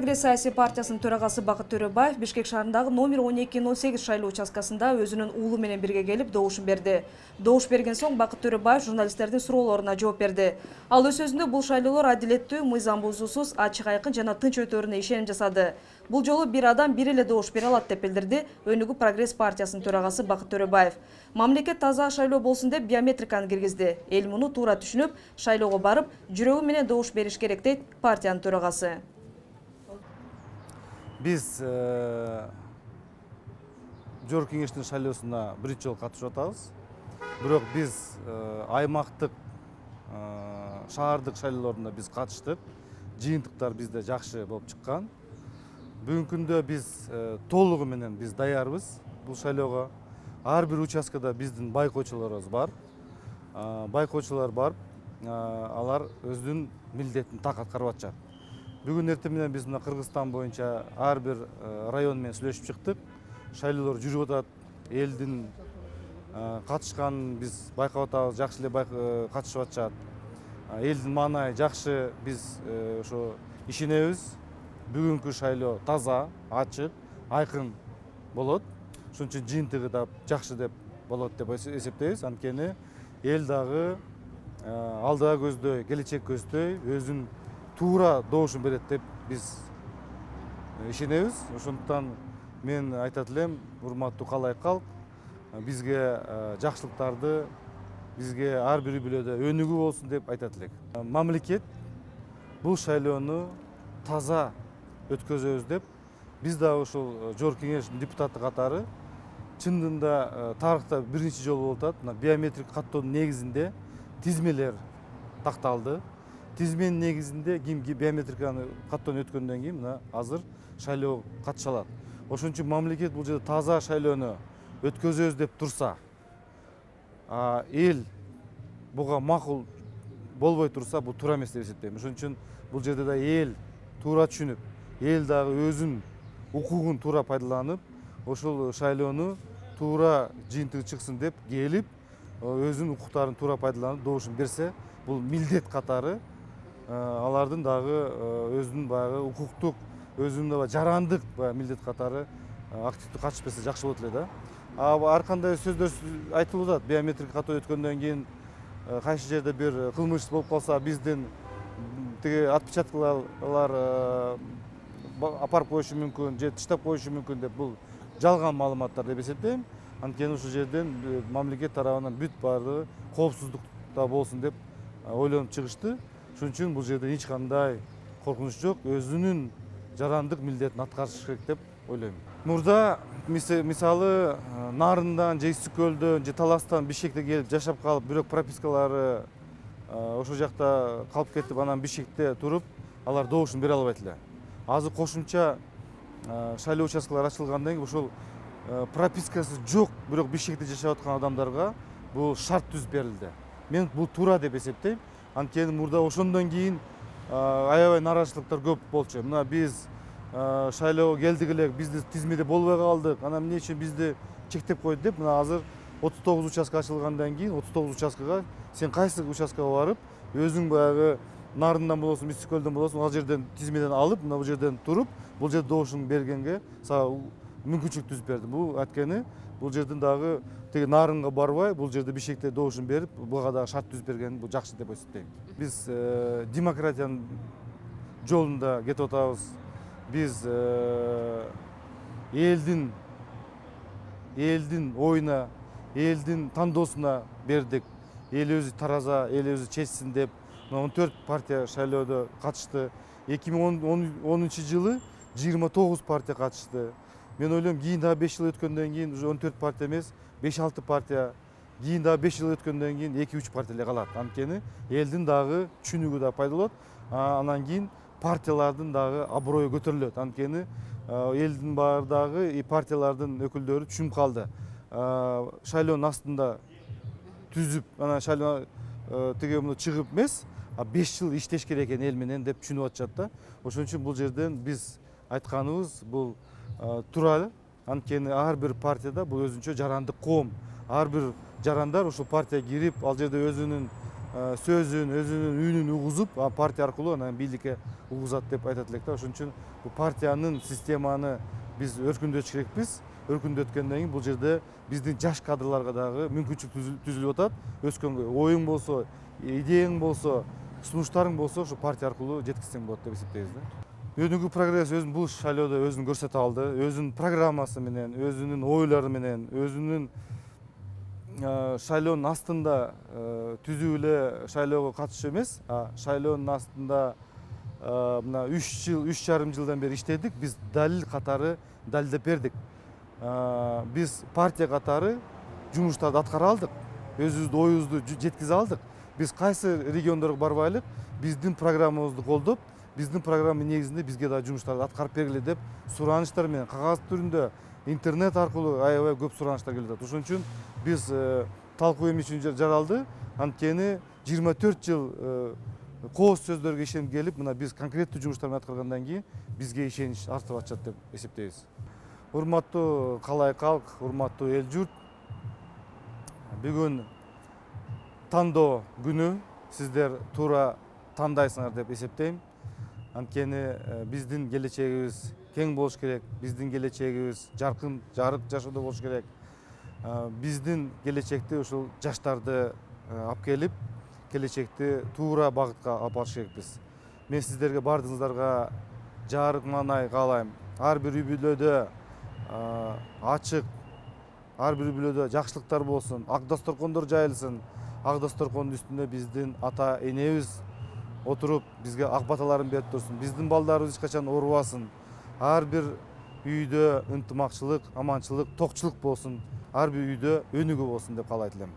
Прогресс саясий партиясынын төрагасы Бакыт Төрөбаев Бишкек шаарындагы номер 12-18 шайлоо участкасында өзүнүн уулу менен бирге келип добушун берди. Добуш берген соң Бакыт Төрөбаев журналисттердин суроолоруна жооп берди. Ал өз сөзүндө бул шайлоолор адилеттүү, мыйзам бузуусуз, ачык айкын жана тынч өтөөрүнө ишеним жасады. Бул жолу бир адам бир эле добуш бере алат деп билдирди Өнүгүү Прогресс партиясынын төрагасы Бакыт Төрөбаев. Мамлекет таза шайлоо болсун деп биометриканы киргизди. Эл муну туура түшүнүп, шайлоого барып, жүрөгү менен добуш бериш керек дейт партиянын төрагасы. Biz Жогорку кеңештин шайлоосуна биринчи жолу катышып атабыз. Бирок биз аймактык, шаардык шайлоолоруна биз катыштык. Жыйынтыктар бизде жакшы болуп чыккан. Бүгүнкү күндө биз толугу менен биз даярбыз бул шайлоого. Ар бир участкада биздин байкоочуларыбыз бар. Байкоочулар барып, алар өзүнүн милдетин так аткарып атышат. Бүгүн эртең менен биз мына Кыргызстан боюнча ар бир район менен сүйлөшүп чыктык. Шайлоолор жүрүп атат. Элдин катышканын биз байкап атабыз, жакшы эле катышып атышат. Элдин маанайы жакшы, биз ошо ишенебиз. Бүгүнкү шайлоо таза, ачык, айкын болот. Ошон үчүн жыйынтыгы да жакшы деп болот деп эсептейбиз. Анткени эл дагы алдыга көздөй, келечек көздөй өзүнүн туура добушун берет деп биз ишенебиз. Ошондуктан мен айтат элем, урматтуу калай калк, бизге жакшылыктарды, бизге ар бир үй-бүлөдө өнүгүү болсун деп айтат элек. Мамлекет бул шайлоону таза өткөзөбүз деп, биз дагы ушул Жогорку кеңештин депутаты катары чындыгында тарыхта биринчи жолу болуп атат. Мына биометрик каттоонун негизинде тизмелер такталды. Тизменин негизинде ким биометриканы каттоон өткөндөн кийин мына азыр шайлоо катыша алат. Ошон үчүн мамлекет бул жерде таза шайлоону өткөзөбүз деп турса, эл буга макул болбой турса, бул туура эмес деп эсептейм. Ошон үчүн бул жерде да эл туура түшүнүп, эл дагы өзүнүн укугун туура пайдаланып, ошол шайлоону туура жыйынтыгы чыксын деп келип, өзүнүн укуктарын туура пайдаланып добушун берсе, бул милдет катары алардын дагы өзүнүн баягы укуктук, өзүнүн жарандык милдет катары активдүү катышып берсе жакшы болот эле да. Ар кандай сөздөр айтылып атат. Биометрик каттоо өткөндөн кийин кайсы жерде бир кылмыш болуп калса, биздин тиги отпечаткалар апарып коюшу мүмкүн, же тыштап коюшу мүмкүн деп, бул жалган маалыматтар деп эсептейм. Анткени ушул жерден мамлекет тарабынан бүт баардыгы коопсуздукта болсун деп ойлонуп чыгышты. Ошон үчүн бул жерде эч кандай коркунуч жок, өзүнүн жарандык милдетин аткарыш керек деп ойлойм. Мурда мисалы Нарындан же Ысык көлдөн же Таластан Бишкекке келип жашап калып, бирок пропискалары ошол жакта калып кетип, анан Бишкекте туруп, алар добушун бере албайт эле. Азыр кошумча шайлоо участкалары ачылгандан кийин ошол пропискасы жок, бирок Бишкекте жашап аткан адамдарга бул шарт түзүп берилди. Мен бул туура деп эсептейм. Анткени мурда ошондон кийин аябай нааразычылыктар көп болчу. Мына биз шайлоого келдик эле, бизди тизмеде болбой калдык, анан эмне үчүн бизди чектеп койду деп, мына азыр 39 участка ачылгандан кийин 39 участкага сен кайсы участкага барып, өзүң баягы Нарындан болосун, Ысык көлдөн болосун, ал жерден тизмеден алып, мына бул жерден туруп, бул жерде добушуң бергенге сага мүмкүнчүлүк түзүп берди. Бул айтканы, бул жерден дагы тиги Нарынга барбай, бул жерде Бишкекте добушун берип, буга дагы шарт түзүп берген бул жакшы деп эсептейм. Биз демократиянын жолунда кетип атабыз. Биз элдин оюна, элдин тандоосуна бердик. Эл өзү тараза, эл өзү чечсин деп 14 партия шайлоодо катышты. 2010-жылы 29 партия катышты. Мен ойлойм, кийин дагы 5 жыл өткөндөн кийин уже 14 партия эмес, 5-6 партия, кийин дагы 5 жыл өткөндөн кийин 2-3 партия эле калат. Анткени элдин дагы түшүнүгү да пайда болот. Анан кийин партиялардын дагы аброю көтөрүлөт. Анткени элдин баардыгы партиялардын өкүлдөрү түшүнүп калды. Шайлоонун астында түзүп, анан шайлоо тиги муну чыгып эмес, 5 жыл иштеш керек экен эл менен деп түшүнүп атышат да. Ошон үчүн бул жерден биз айтканыбыз бул туура. Анткени ар бир партияда бул өзүнчө жарандык коом. Ар бир жарандар ушул партияга кирип, ал жерде өзүнүн сөзүн, өзүнүн үнүн угузуп, партия аркылуу анан бийликке угузат деп айтат элек да. Ошон үчүн bu партиянын системаны биз өркүндөтүш керекпиз. Өркүндөткөндөн кийин бул жерде биздин жаш кадрларга дагы мүмкүнчүлүк түзүлүп атат. Өскөнгө оюң болсо, идеяң болсо, сунуштарың болсо, ушу партия аркылуу жеткизсең болот деп эсептейбиз да. Өнүгүү прогресс өзүн бул шайлоодо өзүн көрсөтө алды. Өзүнүн программасы менен, өзүнүн ойлору менен, өзүнүн шайлоонун астында түзүү эле шайлоого катышуу эмес, шайлоонун астында мына 3,5 жылдан бери иштедик. Биз далил катары далилдеп бердик. Биз партия катары жумуштарды аткара алдык. Өзүбүздүн оюбузду жеткизе алдык. Биз кайсы региондорго барбайлык, биздин программабызды колдоп, биздин программа негизинде бизге да жумуштарды аткарып бергиле деп суранычтар менен кагаз түрүндө, интернет аркылуу аябай көп суранычтар келип атат. Ошон үчүн биз талкуу эми үчүн жаралды. Анткени 24 жыл кооз сөздөргө ишенип келип, мына биз конкреттүү жумуштарды аткаргандан кийин бизге ишенич артып атышат деп эсептейбиз. Урматтуу калай калк, урматтуу эл журт, бүгүн тандоо күнү. Сиздер туура тандайсыңар деп эсептейм. Анткени биздин келечегибиз кең болуш керек, биздин келечегибиз жаркын, жарык жашоодо болуш керек. Биздин келечекти ушул жаштарды алып келип, келечекти туура багытка алып барыш керекпиз. Мен сиздерге бардыгыңыздарга жарык маанай каалайм. Ар бир үй бүлөдө ачык, ар бир үй бүлөдө жакшылыктар болсун, ак дасторкондор жайылсын. Ак дасторкондун үстүндө биздин ата энебиз отуруп, бизге ак баталарын берип турсун. Биздин балдарыбыз эч качан оорубасын. Ар бир үйдө ынтымакчылык, аманчылык, токчулук болсун. Ар бир үйдө өнүгүү болсун деп каалайт элем.